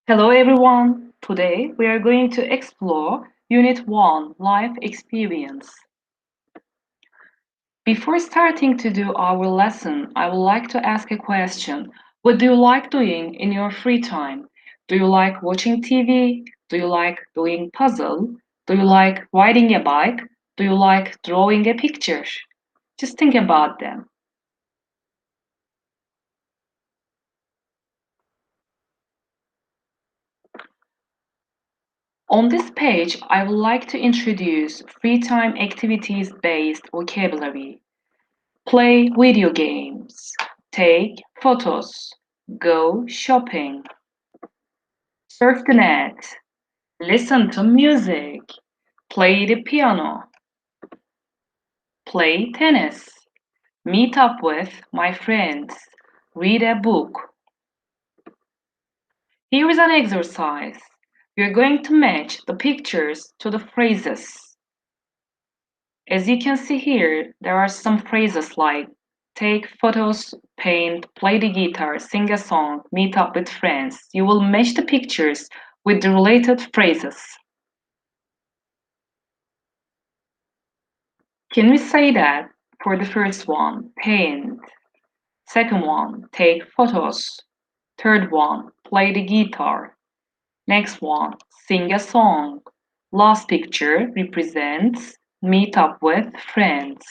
Hello everyone! Today we are going to explore Unit 1 Life Experience. Before starting to do our lesson, I would like to ask a question. What do you like doing in your free time? Do you like watching TV? Do you like doing puzzle? Do you like riding a bike? Do you like drawing a picture? Just think about them. On this page, I would like to introduce free time activities based vocabulary. Play video games, take photos, go shopping, surf the net, listen to music, play the piano, play tennis, meet up with my friends, read a book. Here is an exercise. We are going to match the pictures to the phrases. As you can see here, there are some phrases like take photos, paint, play the guitar, sing a song, meet up with friends. You will match the pictures with the related phrases. Can we say that for the first one, paint, second one, take photos, third one, play the guitar, next one, sing a song, last picture represents meet up with friends.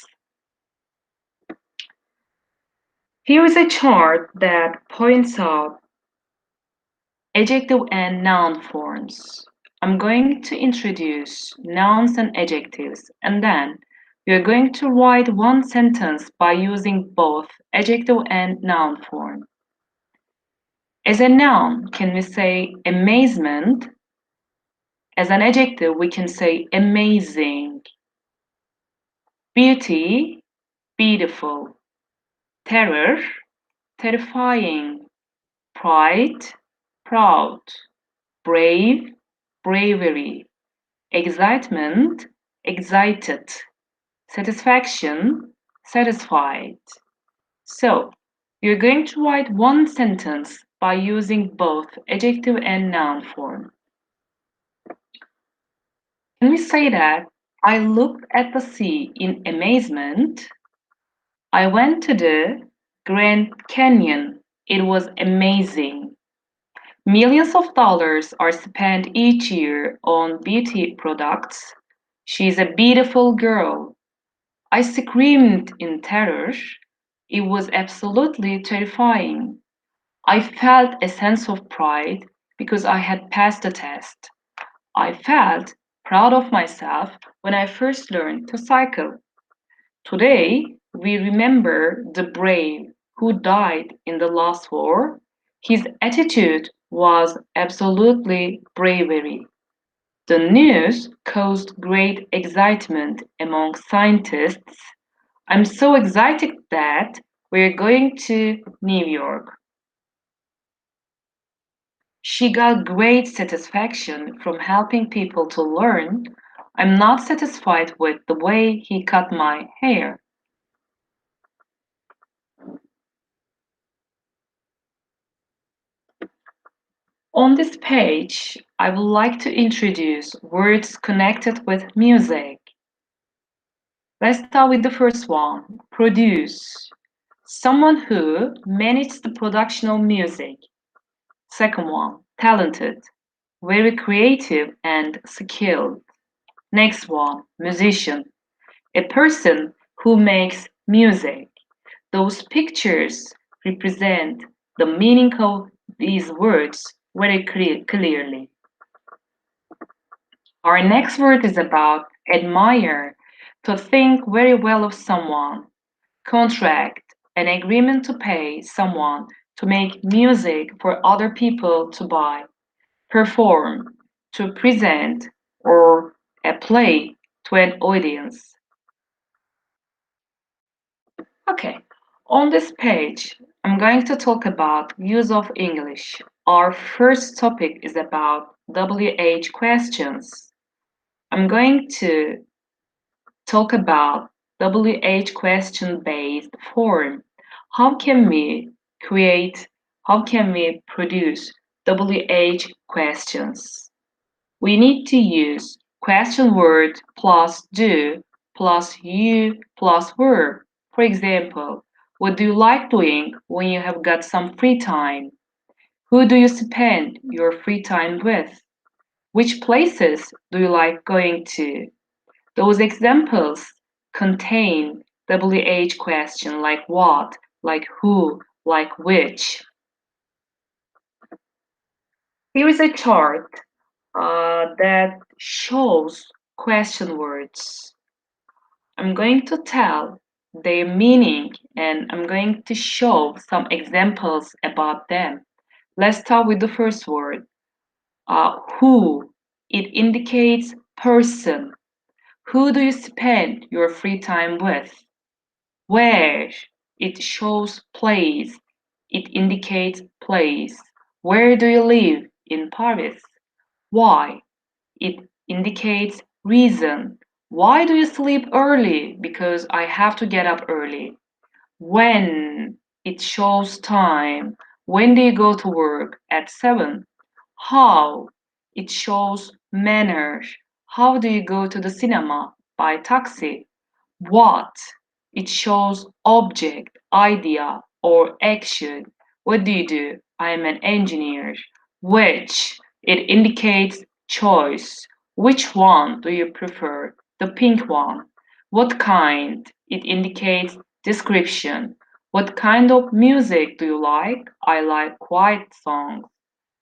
Here is a chart that points out adjective and noun forms. I'm going to introduce nouns and adjectives, and then we are going to write one sentence by using both adjective and noun form. As a noun, can we say amazement? As an adjective, we can say amazing. Beauty, beautiful. Terror, terrifying. Pride, proud. Brave, bravery. Excitement, excited. Satisfaction, satisfied. So, you're going to write one sentence by using both adjective and noun form. Can we say that I looked at the sea in amazement? I went to the Grand Canyon. It was amazing. Millions of dollars are spent each year on beauty products. She's a beautiful girl. I screamed in terror. It was absolutely terrifying. I felt a sense of pride because I had passed the test. I felt proud of myself when I first learned to cycle. Today, we remember the brave who died in the last war. His attitude was absolutely bravery. The news caused great excitement among scientists. I'm so excited that we're going to New York. She got great satisfaction from helping people to learn. I'm not satisfied with the way he cut my hair. On this page, I would like to introduce words connected with music. Let's start with the first one, produce. Someone who manages the production of music. Second one, talented. Very creative and skilled. Next one, musician. A person who makes music. Those pictures represent the meaning of these words very clearly. Our next word is about admire, to think very well of someone. Contract, an agreement to pay someone to make music for other people to buy. Perform, to present or a play to an audience. Okay, on this page, I'm going to talk about use of English. Our first topic is about WH questions. I'm going to talk about WH question based form. How can we create, how can we produce WH questions. We need to use question word plus do plus you plus verb. For example, what do you like doing when you have got some free time? Who do you spend your free time with? Which places do you like going to? Those examples contain WH question like what, like who, like which. Here is a chart that shows question words. I'm going to tell their meaning and I'm going to show some examples about them. Let's start with the first word. Who. It indicates person. Who do you spend your free time with? Where. It shows place. It indicates place. Where do you live? In Paris. Why? It indicates reason. Why do you sleep early? Because I have to get up early. When? It shows time. When do you go to work? At 7. How? It shows manner. How do you go to the cinema? By taxi. What? It shows object, idea, or action. What do you do? I am an engineer. Which? It indicates choice. Which one do you prefer? The pink one. What kind? It indicates description. What kind of music do you like? I like quiet songs.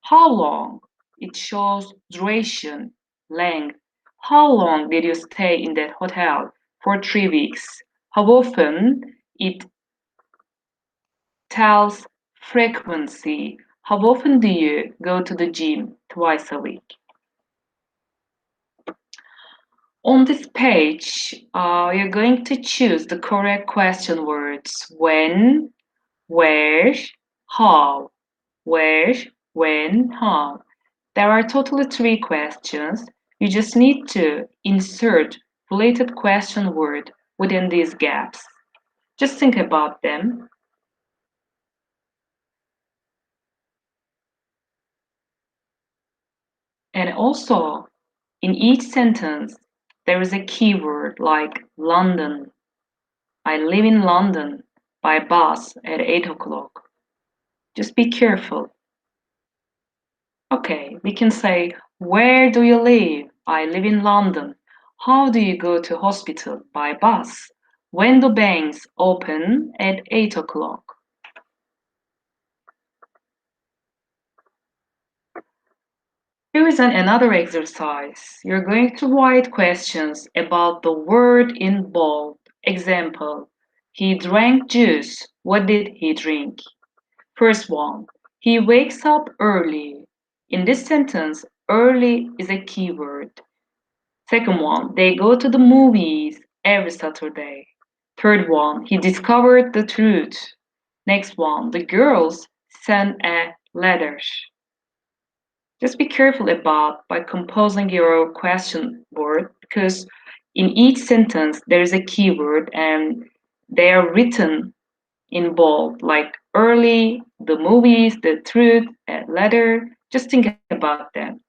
How long? It shows duration, length. How long did you stay in that hotel? For 3 weeks. How often? It tells frequency. How often do you go to the gym? Twice a week. On this page, you're going to choose the correct question words. When, where, how. Where, when, how. There are totally 3 questions. You just need to insert related question word within these gaps. Just think about them. And also, in each sentence, there is a keyword like London. I live in London by bus at 8 o'clock. Just be careful. Okay, we can say, where do you live? I live in London. How do you go to hospital? By bus. When do banks open? At 8 o'clock. Here is another exercise. You're going to write questions about the word in bold. Example, he drank juice. What did he drink? First one, he wakes up early. In this sentence, early is a keyword. Second one, they go to the movies every Saturday. Third one, he discovered the truth. Next one, the girls sent a letter. Just be careful about by composing your question word because in each sentence there is a keyword and they are written in bold, like early, the movies, the truth, a letter. Just think about them.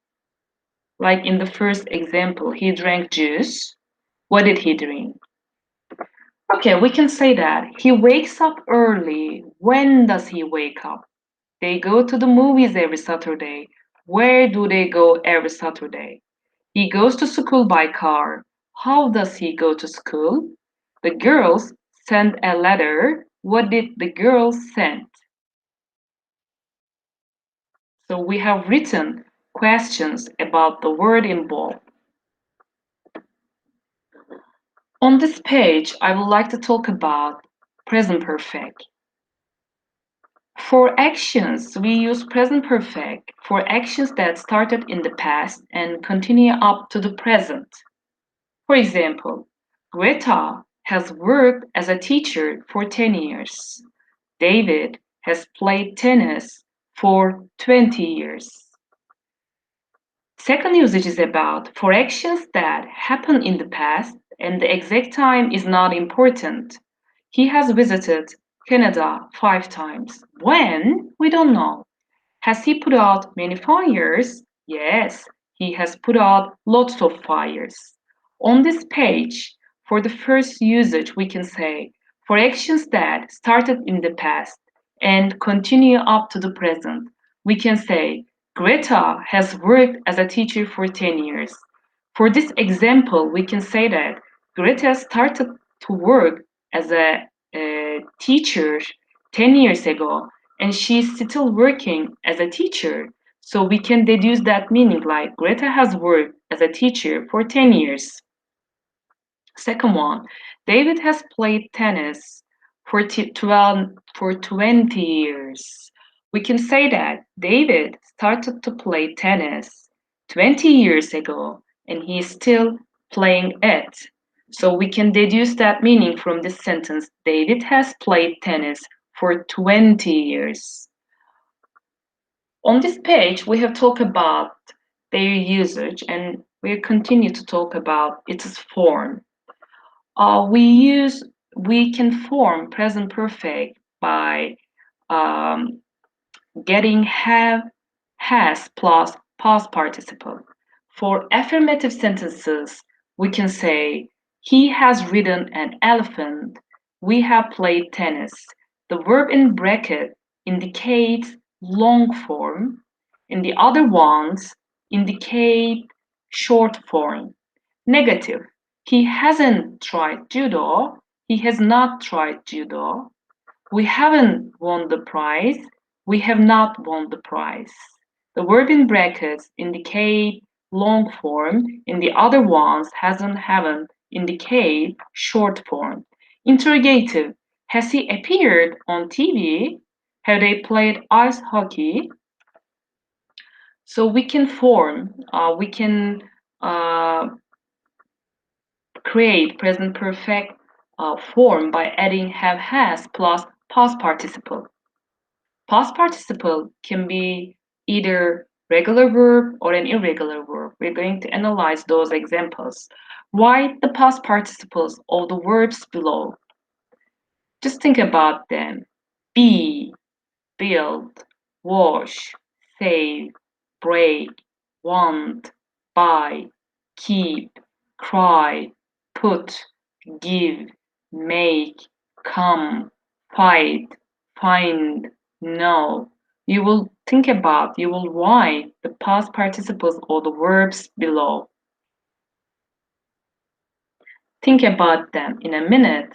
Like in the first example, he drank juice. What did he drink? Okay, we can say that he wakes up early. When does he wake up? They go to the movies every Saturday. Where do they go every Saturday? He goes to school by car. How does he go to school? The girls send a letter. What did the girls send? So we have written questions about the word in bold. On this page, I would like to talk about present perfect. For actions, we use present perfect for actions that started in the past and continue up to the present. For example, Greta has worked as a teacher for 10 years. David has played tennis for 20 years. Second usage is about for actions that happened in the past and the exact time is not important. He has visited Canada 5 times. When? We don't know. Has he put out many fires? Yes, he has put out lots of fires. On this page, for the first usage, we can say, for actions that started in the past and continue up to the present, we can say, Greta has worked as a teacher for 10 years. For this example, we can say that Greta started to work as a teacher 10 years ago, and she's still working as a teacher. So we can deduce that meaning like Greta has worked as a teacher for 10 years. Second one, David has played tennis for 20 years. We can say that David started to play tennis 20 years ago and he is still playing it. So we can deduce that meaning from this sentence. David has played tennis for 20 years. On this page, we have talked about their usage and we'll continue to talk about its form. We can form present perfect by um, getting have, has plus past participle. For affirmative sentences, we can say he has ridden an elephant. We have played tennis. The verb in bracket indicates long form, and the other ones indicate short form. Negative. He hasn't tried judo. He has not tried judo. We haven't won the prize. We have not won the prize. The verb in brackets indicate long form and the other ones hasn't, haven't indicate short form. Interrogative. Has he appeared on TV? Have they played ice hockey? So we can uh, create present perfect form by adding have has plus past participle. Past participle can be either regular verb or an irregular verb. We're going to analyze those examples. Write the past participles of the verbs below. Just think about them. Be, build, wash, save, break, want, buy, keep, cry, put, give, make, come, fight, find, know. You will think about, you will write the past participles of the verbs below. Think about them in a minute,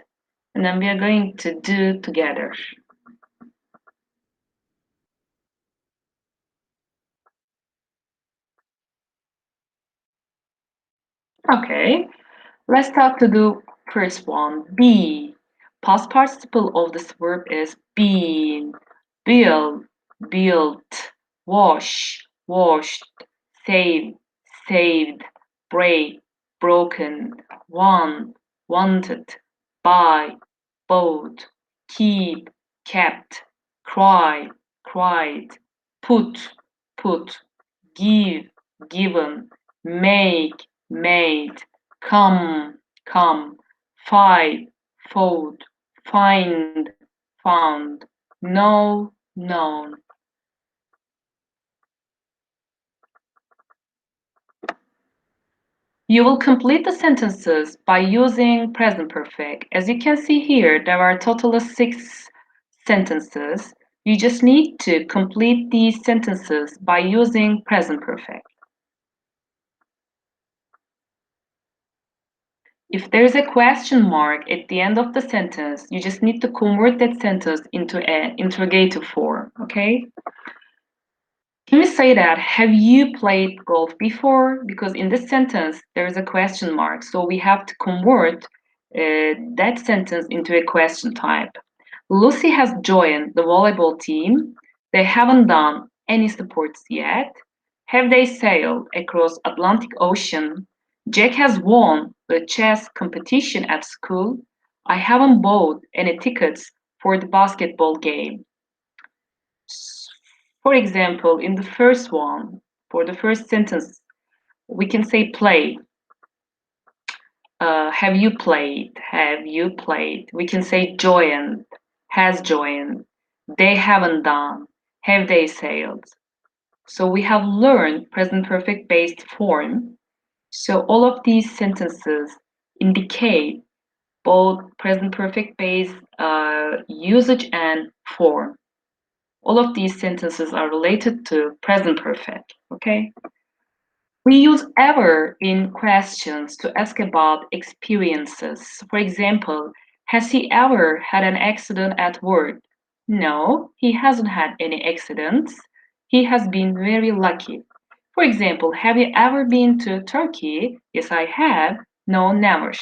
and then we are going to do together. Okay, let's start to do first one. Be. Past participle of this verb is been. Build, built. Wash, washed. Save, saved. Break, broken. Want, wanted. Buy, bought. Keep, kept. Cry, cried. Put, put. Give, given. Make, made, come, come, fight, fought, find, found, know, known. You will complete the sentences by using present perfect. As you can see here, there are a total of 6 sentences. You just need to complete these sentences by using present perfect. If there's a question mark at the end of the sentence, you just need to convert that sentence into an interrogative form, okay? Can we say that, have you played golf before? Because in this sentence, there's a question mark, so we have to convert that sentence into a question type. Lucy has joined the volleyball team. They haven't done any sports yet. Have they sailed across Atlantic Ocean? Jack has won the chess competition at school. I haven't bought any tickets for the basketball game. For example, in the first one, for the first sentence, we can say play. Have you played? Have you played? We can say joined. Has joined. They haven't done. Have they sailed? So we have learned present perfect based form. So all of these sentences indicate both present perfect based usage and form. All of these sentences are related to present perfect, okay? We use ever in questions to ask about experiences. For example, has he ever had an accident at work? No, he hasn't had any accidents. He has been very lucky. For example, have you ever been to Turkey? Yes, I have. No, never.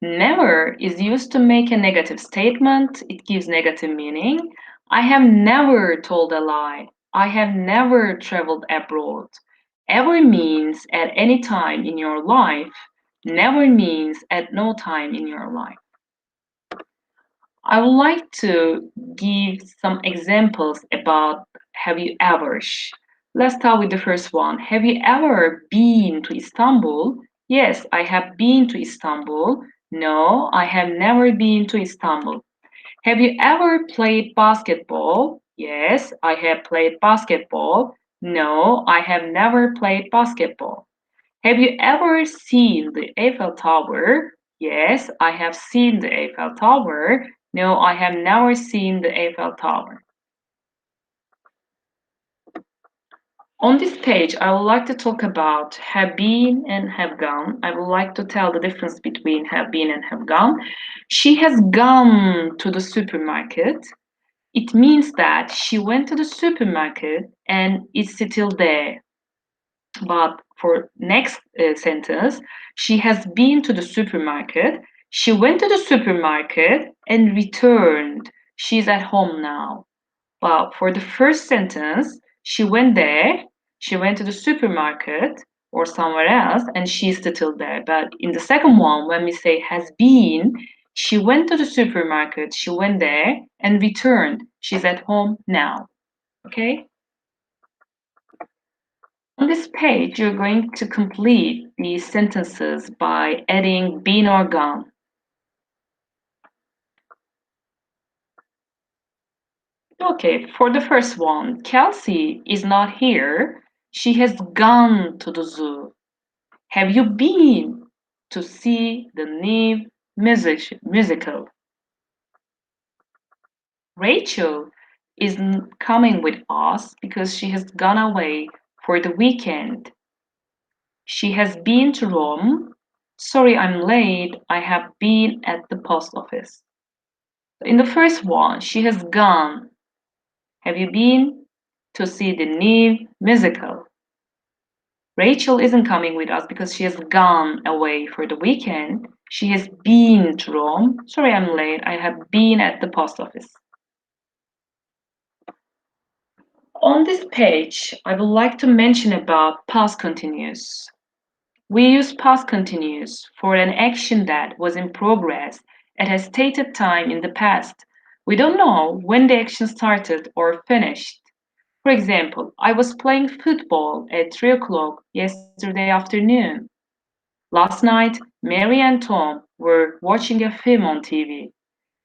Never is used to make a negative statement. It gives negative meaning. I have never told a lie. I have never traveled abroad. Ever means at any time in your life. Never means at no time in your life. I would like to give some examples about have you ever. Let's start with the first one. Have you ever been to Istanbul? Yes, I have been to Istanbul. No, I have never been to Istanbul. Have you ever played basketball? Yes, I have played basketball. No, I have never played basketball. Have you ever seen the Eiffel Tower? Yes, I have seen the Eiffel Tower. No, I have never seen the Eiffel Tower. On this page, I would like to talk about have been and have gone. I would like to tell the difference between have been and have gone. She has gone to the supermarket. It means that she went to the supermarket and is still there. But for next sentence, she has been to the supermarket. She went to the supermarket and returned. She's at home now. But for the first sentence, she went there, she went to the supermarket or somewhere else, and she's still there. But in the second one, when we say has been, she went to the supermarket, she went there and returned. She's at home now. Okay? On this page, you're going to complete these sentences by adding been or gone. Okay, for the first one, Kelsey is not here. She has gone to the zoo. Have you been to see the new musical? Rachel isn't coming with us because she has gone away for the weekend. She has been to Rome. Sorry, I'm late. I have been at the post office. In the first one, she has gone. Have you been to see the new musical? Rachel isn't coming with us because she has gone away for the weekend. She has been to Rome. Sorry, I'm late. I have been at the post office. On this page, I would like to mention about past continuous. We use past continuous for an action that was in progress at a stated time in the past. We don't know when the action started or finished. For example, I was playing football at 3 o'clock yesterday afternoon. Last night, Mary and Tom were watching a film on TV.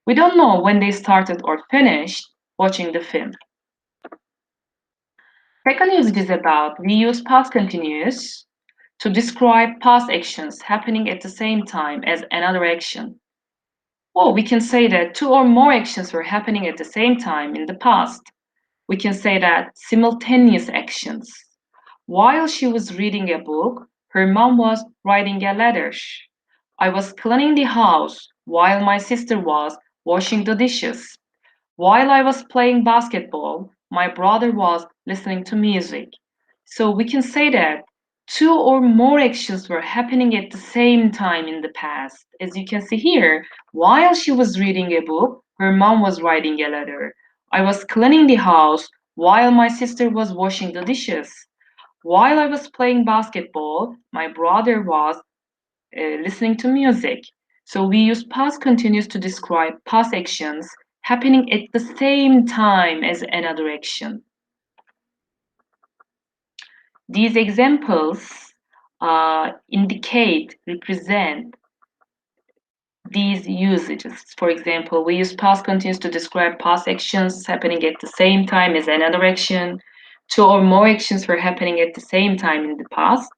We don't know when they started or finished watching the film. Second usage is about we use past continuous to describe past actions happening at the same time as another action. Or we can say that two or more actions were happening at the same time in the past. We can say that simultaneous actions. While she was reading a book, her mom was writing a letter. I was cleaning the house while my sister was washing the dishes. While I was playing basketball, my brother was listening to music. So we can say that two or more actions were happening at the same time in the past. As you can see here, while she was reading a book, her mom was writing a letter. I was cleaning the house while my sister was washing the dishes. While I was playing basketball, my brother was listening to music. So we use past continuous to describe past actions happening at the same time as another action. These examples represent these usages. For example, we use past continuous to describe past actions happening at the same time as another action. Two or more actions were happening at the same time in the past.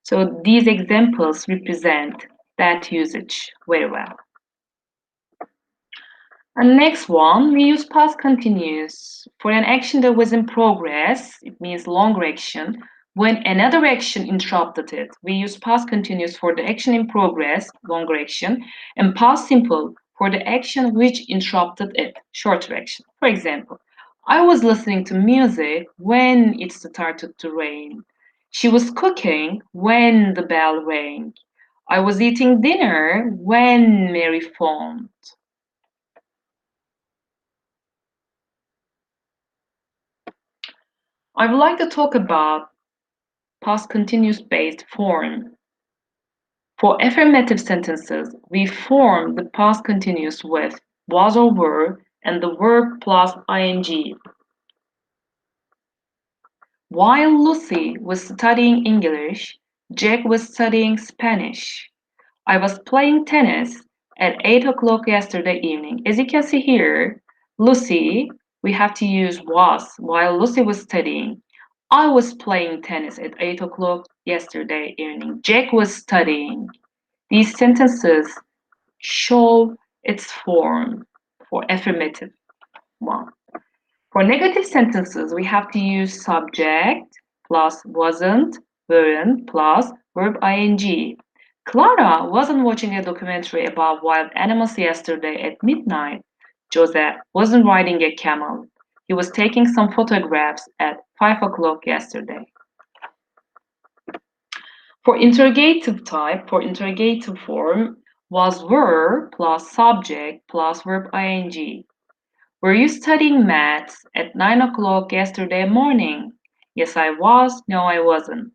So these examples represent that usage very well. And next one, we use past continuous for an action that was in progress. It means longer action. When another action interrupted it, we use past continuous for the action in progress, longer action, and past simple for the action which interrupted it, shorter action. For example, I was listening to music when it started to rain. She was cooking when the bell rang. I was eating dinner when Mary phoned. I would like to talk about past continuous based form. For affirmative sentences, we form the past continuous with was or were and the verb plus ing. While Lucy was studying English, Jack was studying Spanish. I was playing tennis at 8 o'clock yesterday evening. As you can see here, Lucy, we have to use was while Lucy was studying. I was playing tennis at 8 o'clock yesterday evening. Jack was studying. These sentences show its form for affirmative one. For negative sentences, we have to use subject plus wasn't, weren't plus verb ing. Clara wasn't watching a documentary about wild animals yesterday at midnight. Joseph wasn't riding a camel. He was taking some photographs at 5 o'clock yesterday. For interrogative type, for interrogative form, was were plus subject plus verb ing. Were you studying maths at 9 o'clock yesterday morning? Yes, I was. No, I wasn't.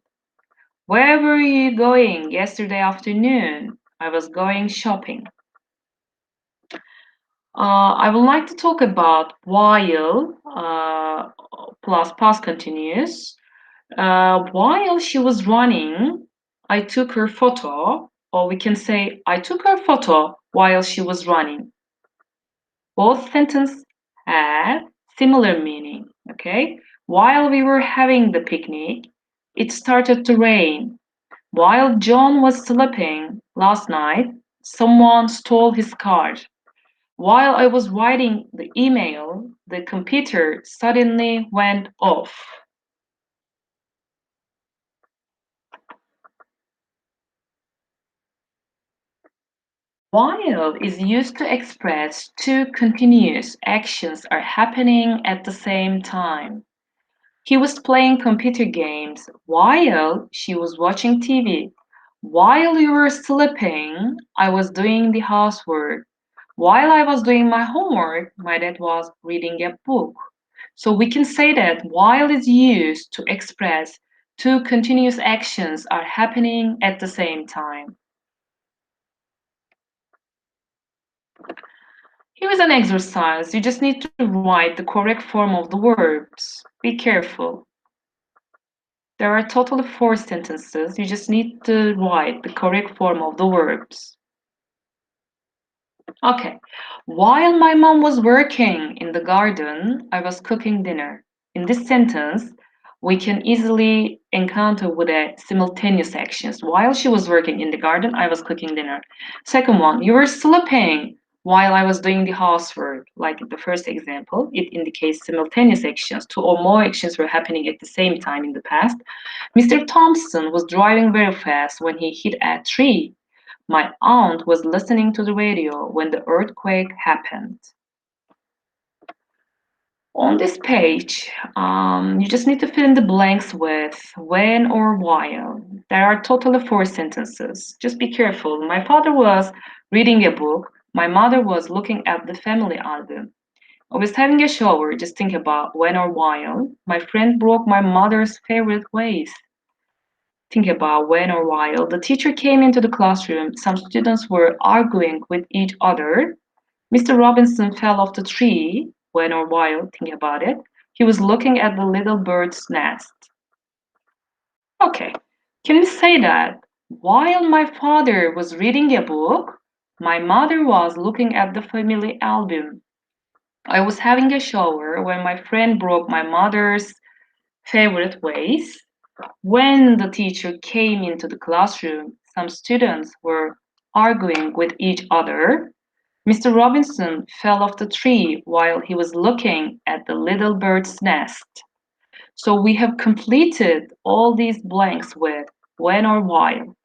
Where were you going yesterday afternoon? I was going shopping. I would like to talk about while plus past continuous. While she was running, I took her photo, or we can say, I took her photo while she was running. Both sentences have similar meaning, okay? While we were having the picnic, it started to rain. While John was sleeping last night, someone stole his car. While I was writing the email, the computer suddenly went off. While is used to express two continuous actions are happening at the same time. He was playing computer games while she was watching TV. While you were sleeping, I was doing the housework. While I was doing my homework, my dad was reading a book. So we can say that while is used to express two continuous actions are happening at the same time. Here is an exercise. You just need to write the correct form of the verbs. Be careful. There are totally 4 sentences. You just need to write the correct form of the verbs. Okay. While my mom was working in the garden, I was cooking dinner. In this sentence, we can easily encounter with a simultaneous actions. While she was working in the garden, I was cooking dinner. Second one, you were sleeping while I was doing the housework. Like the first example, it indicates simultaneous actions. 2 or more actions were happening at the same time in the past. Mr. Thompson was driving very fast when he hit a tree. My aunt was listening to the radio when the earthquake happened. On this page, you just need to fill in the blanks with when or while. There are totally 4 sentences. Just be careful. My father was reading a book. My mother was looking at the family album. I was having a shower. Just think about when or while. My friend broke my mother's favorite vase. Think about when or while. The teacher came into the classroom. Some students were arguing with each other. Mr. Robinson fell off the tree. When or while, think about it. He was looking at the little bird's nest. Okay, can we say that while my father was reading a book, My mother was looking at the family album. I was having a shower when my friend broke my mother's favorite vase. When the teacher came into the classroom, some students were arguing with each other. Mr. Robinson fell off the tree while he was looking at the little bird's nest. So we have completed all these blanks with when or while.